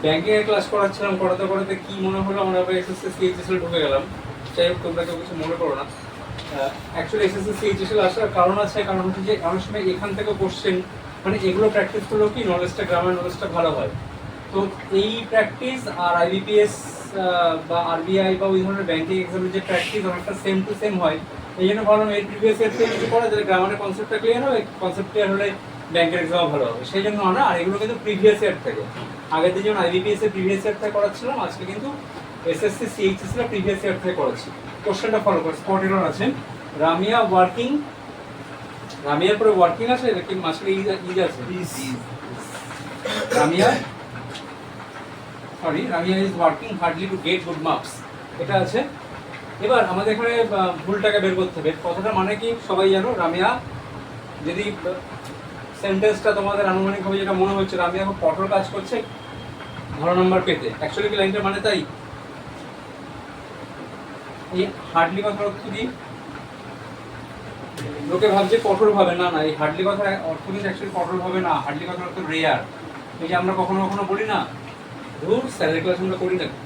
Banking এর class করাচ্ছিলাম, করাতে করাতে কি মনে হলো আমরা আবার এসএসসি সিএইচএসএল ঢুকে গেলাম। যাই হোক, তোমরা কেউ কিছু মনে করো না। অ্যাকচুয়ালি এসএসসি সিএইচএসএল আসার কারণ আছে, কারণ হচ্ছে যে অনেক সময় এখান থেকে কোশ্চেন, মানে এগুলো প্র্যাকটিস করলেও কি নলেজটা, গ্রামার নলেজটা ভালো হয়। তো এই প্র্যাকটিস আর আইবিপিএস বা আরবিআই বা ওই ধরনের ব্যাংকিং এক্সামের যে প্র্যাকটিস অনেকটা সেম টু সেম হয়। এই জন্য ভাবলাম এর প্রিভিয়াস ইয়ার থেকে কিছু করা যাতে গ্রামারের কনসেপ্টটা ক্লিয়ার হবে, কনসেপ্ট ক্লিয়ার হলে ব্যাংকের এক্সাম ভালো হবে, সেই জন্য আনা। আর এগুলো কিন্তু প্রিভিয়াস ইয়ার থেকে, আগের দিন যেমন আইবিপিএস এর প্রিভিয়াস ইয়ার থেকে করাচ্ছিলাম, আজকে কিন্তু এসএসসি সিএইচএস এর প্রিভিয়াস ইয়ার থেকে করাচ্ছি। কোশ্চেনটা ফলো করো, স্পট এরর আছে। রামিয়া ওয়ার্কিং, রামিয়ার পরে ওয়ার্কিং আছে নাকি মাঝখানে ইজ আছে? Ramiya is working hardly to get good marks, এটা আছে। এবার আমাদের এখানে ভুলটাকে বের করতে হবে। কথাটা মানে কি সবাই জানো? রামিয়া, যদি সেন্টেন্সটা তোমাদের আনুমানিকভাবে যেটা মনে হচ্ছে, রামিয়া খুব কঠোর কাজ করছে ভালো নাম্বার পেতে, অ্যাকচুয়ালি কি লাইনটা মানে তাই? এই হার্ডলি কথার অর্থ কি? লোকে ভাবছে কঠোর ভাবে, না না, এই হার্ডলি কথার অর্থ কিন্তু অ্যাকচুয়ালি কঠোর ভাবে না। হার্ডলি কথার অর্থ রেয়ার। এই যে আমরা কখনো কখনো বলি না, ধুর স্যালারি ক্লাস আমরা করি নাকি,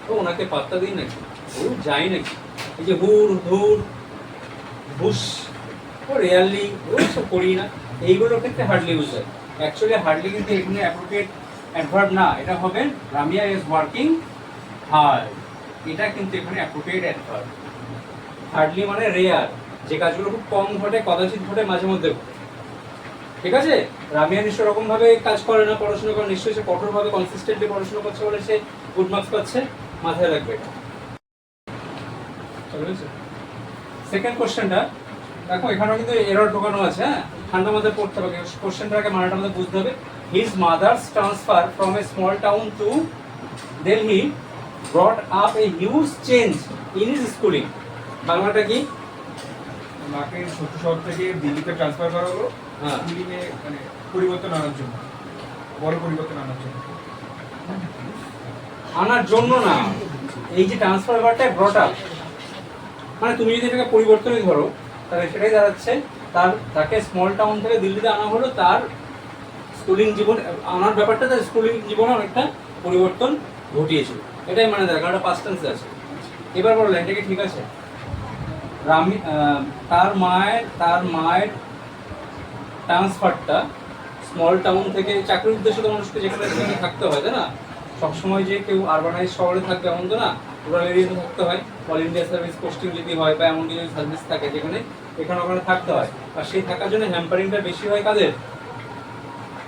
ও ওনাকে পাত্তা দিই নাকি, ও যাই নাকি, এই যে হুর ধুর হুস ও রেয়ারলি ও সব করি না, এইগুলোর ক্ষেত্রে হার্ডলি ইউজ হয়। অ্যাকচুয়ালি হার্ডলি কিন্তু এখানে অ্যাপ্রোপ্রিয়েট অ্যাডভার্ব না, এটা হবে রামিয়া ইজ ওয়ার্কিং হার্ড, এটা কিন্তু এখানে অ্যাপ্রোপ্রিয়েট অ্যাডভার্ব। হার্ডলি মানে রেয়ার, যে কাজগুলো খুব কম ঘটে, কদাচিৎ ঘটে, মাঝে মধ্যে ঘটে। ঠিক আছে? রামিয়া নিশ্চয় রকম ভাবে কাজ করে না, পড়াশোনা করে, নিশ্চয়ই সে কঠোরভাবে কনসিস্টেন্টলি পড়াশোনা করছে বলে সে গুড মার্কস পাচ্ছে, মাথায় রাখবে এটা। সেকেন্ড কোশ্চেনটা দেখো, এখানেও কিন্তু এরর ঢোকানো আছে। হ্যাঁ, ঠান্ডা মাথায় পড়তে হবে, কোশ্চেনটাকে মানেটা আমাদের বুঝতে হবে। His mother's transfer from a small town to Delhi brought up a huge change in his schooling. বাংলাটা কি? মাকে ছোট শহর থেকে দিল্লিতে ট্রান্সফার করা হলো স্কুলিংয়ে, মানে পরিবর্তন আনার জন্য, বড় পরিবর্তন আনার জন্য। আনার জন্য না, এই যে ট্রান্সফার ব্যাপারটা ব্রট আপ, মানে তুমি যদি এটাকে পরিবর্তনই ধরো, তাহলে সেটাই দাঁড়াচ্ছে তাকে স্মল টাউন থেকে দিল্লিতে আনা হলো, তার স্কুলিং জীবন আনার ব্যাপারটা তার স্কুলিং জীবনে অনেকটা পরিবর্তন ঘটিয়েছিল, এটাই মানে দেখ, কারণটা পাস্ট টেন্সে আছে। এবার বলো লাইনটা কি ঠিক আছে? তার মায়ের ট্রান্সফারটা স্মল টাউন থেকে, চাকরির উদ্দেশ্যে তো মানুষকে যেখানে সেখানে থাকতে হয়, তাই না? সবসময় যে কেউ আরবানাইজ শহরে থাকবে এমন তো না, রুরাল এরিয়াতে থাকতে হয়। অল ইন্ডিয়া সার্ভিস পোস্টিং যদি হয় বা এমন কিছু সার্ভিস থাকে যেখানে এখানে ওখানে থাকতে হয়, আর সেই থাকার জন্য হ্যাম্পারিংটা বেশি হয় কাদের?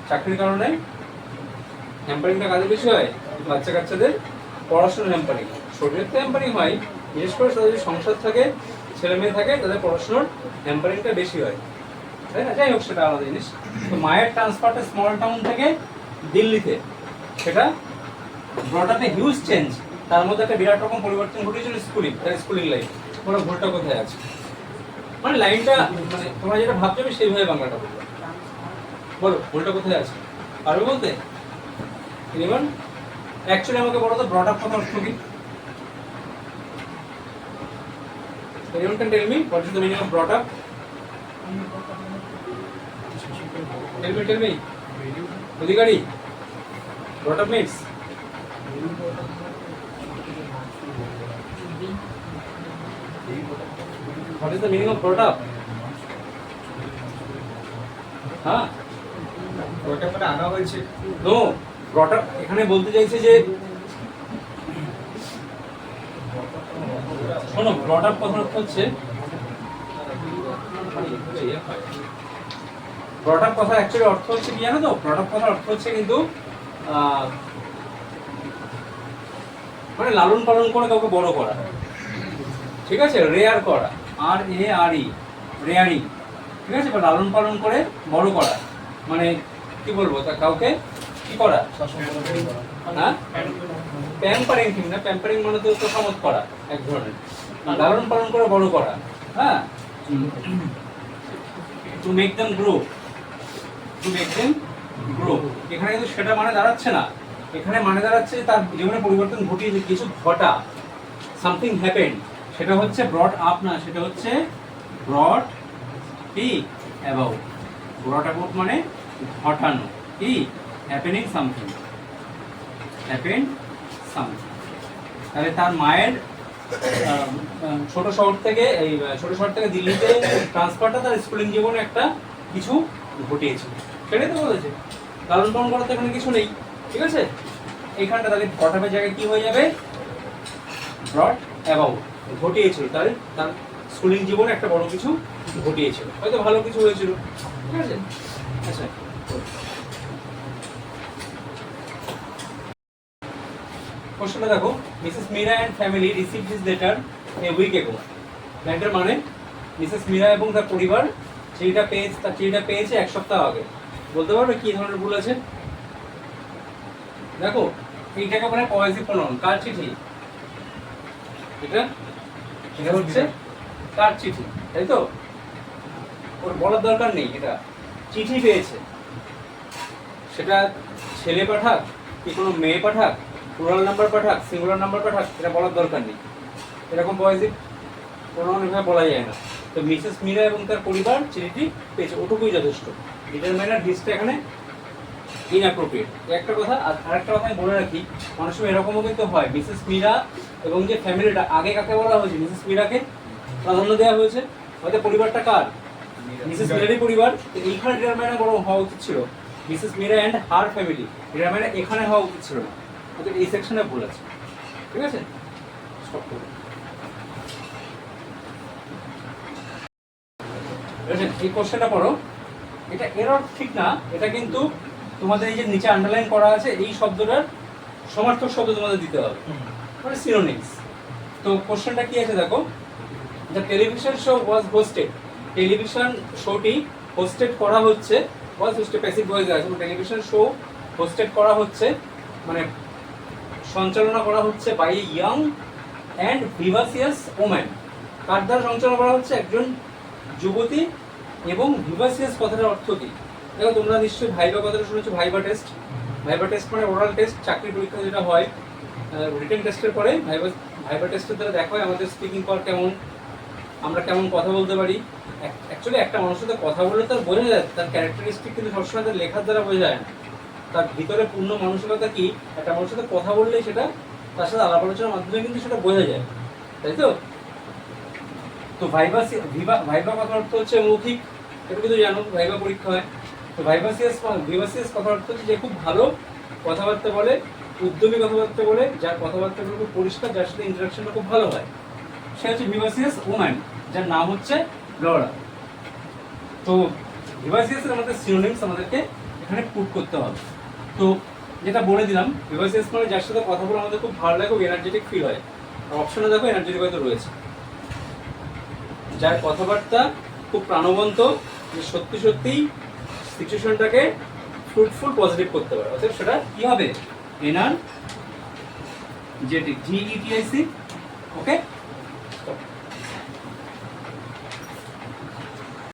চাকরির কারণে হ্যাম্পারিংটা কাদের বেশি হয়? বাচ্চা কাচ্চাদের পড়াশোনার হ্যাম্পারিং। শরীরের তো হ্যাম্পারিং হয়, বিশেষ করে তাদের যদি সংসার থাকে, ছেলে মেয়ে থাকে, তাদের পড়াশোনার হ্যাম্পারিংটা বেশি হয়, তাই না? যাই হোক, সেটা আলাদা জিনিস। তো মায়ের ট্রান্সফারটা স্মল টাউন থেকে দিল্লিতে, সেটা ব্রট আপ এ হিউজ চেঞ্জ, তার মধ্যে একটা বিরাট রকম পরিবর্তন ঘটেছিল স্কুলিং, তার স্কুলিং লাইফ। তোমরা ভুলটা কোথায় আছে? মানে লাইনটা, মানে তোমরা যেটা ভাবছো আমি সেইভাবে বাংলাটা বলবো, বলো ভুলটা কোথায় আছে, পারবে বলতে? এনিওয়ান? অ্যাকচুয়ালি আমাকে বলো তো, ব্রট আপ কথার অর্থ কি? Anyone can tell me what is the meaning of brought up? Tell me. Adhikari, brought up means? What is the meaning of brought up? হ্যাঁ, ওটা মানে আনা হয়েছে। নো, brought up এখানে বলতে চাইছে যে, শোনো, ব্রট আপ কথার অর্থ হচ্ছে, ব্রট আপ কথা অ্যাকচুয়ালি অর্থ হচ্ছে কি জানো তো? ব্রট আপ কথার অর্থ হচ্ছে কিন্তু মানে লালন পালন করে কাউকে বড় করা, ঠিক আছে? রেয়ার করা, RARE, রেয়ারিং, ঠিক আছে? বা লালন পালন করে বড় করা, মানে কি বলবো, তা কাউকে কি করা? হ্যাঁ, প্যাম্পারিং ঠিক না, প্যাম্পারিং মানে তো তোষামত করা এক ধরনের, লালন পালন করে বড় করা। হ্যাঁ, টু মেক দেম গ্রো, এখানে কিন্তু সেটা মানে দাঁড়াচ্ছে না, এখানে মানে দাঁড়াচ্ছে তার জীবনে পরিবর্তন ঘটিয়েছে, কিছু ঘটা, সামথিং হ্যাপেন্ড, সেটা হচ্ছে ব্রট আপ না, সেটা হচ্ছে ব্রট কি অ্যাবাউট। ব্রট অ্যাবাউট মানে ঘটানো, কি হ্যাপেনিং সামথিং। হ্যাপেন্ড সাম। তাহলে তার মায়ের ছোট শহর থেকে দিল্লিতে ট্রান্সফারটা তার স্কুলিং জীবনে একটা কিছু ঘটিয়েছিল, সেটাই তো বলেছে। কারণ প্রমাণ করার তো এখানে কিছু নেই, ঠিক আছে। এইখানটা তাহলে ঘটাবের জায়গায় কি হয়ে যাবে, ব্রট অ্যাবাউট, ঘটিয়েছিল, তাহলে তার স্কুলিং জীবনে একটা বড় কিছু ঘটিয়েছিল, হয়তো ভালো কিছু হয়েছিল, ঠিক আছে। আচ্ছা, কোশ্চেনটা দেখো, Mrs Meera and family received this letter a week ago. Letter মানে মিসেস মীরা এবং তার পরিবার চিঠিটা পেয়েছে এক সপ্তাহ আগে। বলতে পারবে কি ধরনের ভুল আছে? দেখো, এইটাকে বলে পজিটিভ প্রনাউন। কার চিঠি এটা? এটা হচ্ছে কার চিঠি, তাই তো? ওর বলার দরকার নেই, এটা চিঠি পেয়েছে, সেটা ছেলে পাঠাক কি কোনো মেয়ে পাঠাক, প্লুরাল নাম্বার পাঠাক সিঙ্গুলার নাম্বার পাঠাক, এটা বলার দরকার নেই। এরকম পজিটিভ প্রনাউন এভাবে বলা যায় না। তো মিসেস মীরা এবং তার পরিবার চিঠিটি পেয়েছে, ওটুকুই যথেষ্ট। ডিটারমাইনার হিসটা এখানে ইনঅ্যাপ্রোপ্রিয়েট, একটা কথা। আর আরেকটা কথা আমি বলে রাখি, অনেক সময় এরকমও কিন্তু হয়, মিসেস মীরা এবং যে ফ্যামিলিটা, আগে কাকে বলা হয়েছে, মিসেস মীরাকে প্রাধান্য দেওয়া হয়েছে, হয়তো পরিবারটা কার, মিসেস মীরারই পরিবার। তো এইখানে ডিটারমাইনার বড় হওয়া উচিত ছিল, Mrs Meera and her family, determiner এখানে হওয়া উচিত ছিল না, অর্থাৎ এই সেকশনে ভুল আছে, ঠিক আছে। স্টপ করুন। এই কোশ্চেনটা পড়ো, এটা এরর ঠিক না, এটা কিন্তু তোমাদের এই যে নিচে আন্ডারলাইন করা আছে এই শব্দটার সমার্থক শব্দ তোমাদের দিতে হবে, মানে সিনোনিমস। তো কোশ্চেনটা কি আছে দেখো, the television show was hosted, television শোটি হোস্টেড করা হচ্ছে, ওয়াজ হোস্টেড প্যাসিভ ভয়েসে আছে, টেলিভিশন শো হোস্টেড করা হচ্ছে মানে সঞ্চালনা করা হচ্ছে by a young and vivacious woman. কার দ্বারা সঞ্চালনা করা হচ্ছে? একজন যুবতী এবং ভিভাসিয়াস কথাটার অর্থ কি? দেখো, তোমরা নিশ্চয়ই ভাইবা কথাটা শুনেছো, ভাইবা টেস্ট। ভাইবা টেস্ট মানে ওরাল টেস্ট, চাকরির পরীক্ষা যেটা হয় রিটেন টেস্টের পরে ভাইবা টেস্টের দ্বারা দেখা হয় আমাদের স্পিকিং পাওয়ার কেমন, আমরা কেমন কথা বলতে পারি। অ্যাকচুয়ালি একটা মানুষের সাথে কথা বললে তার বোঝা যায়, তার ক্যারেক্টারিস্টিক কিন্তু সবসময় তার লেখার দ্বারা বোঝা যায় না, তার ভিতরে পূর্ণ মানসিকতা কি। একটা মানুষের সাথে কথা বললেই সেটা, তার সাথে আলাপ আলোচনার মাধ্যমে কিন্তু সেটা বোঝা যায়, তাই তো। তো ভাইবা কথার অর্থ হচ্ছে মৌখিক, এটা কিন্তু জানো, ভাইবা পরীক্ষা হয়। তো ভিভাসিয়াস কথার অর্থ হচ্ছে যে খুব ভালো কথাবার্তা বলে, উদ্যমী কথাবার্তা বলে, যার কথাবার্তাগুলো খুব পরিষ্কার, যার সাথে ইন্টারাকশনটা খুব ভালো হয়, সে হচ্ছে ভিভাসিয়াস ওম্যান, যার নাম হচ্ছে লরা। তো ভিভাসিয়াসের আমাদের সিনোনিমস আমাদেরকে এখানে পুট করতে হবে। তো যেটা বলে দিলাম, ভিভাসিয়াস মানে যার সাথে কথা বলে আমাদের খুব ভালো লাগে, খুব এনার্জেটিক ফিল হয়। আর অপশনে দেখো এনার্জেটিক হয়তো রয়েছে, যার কথাবার্তা খুব প্রাণবন্ত, যে সত্যি সত্যিই সিচুয়েশনটাকে ফ্রুটফুল পজিটিভ করতে পারে, অর্থাৎ সেটা কি হবে, এনার্জেটিক, GETIC, ওকে।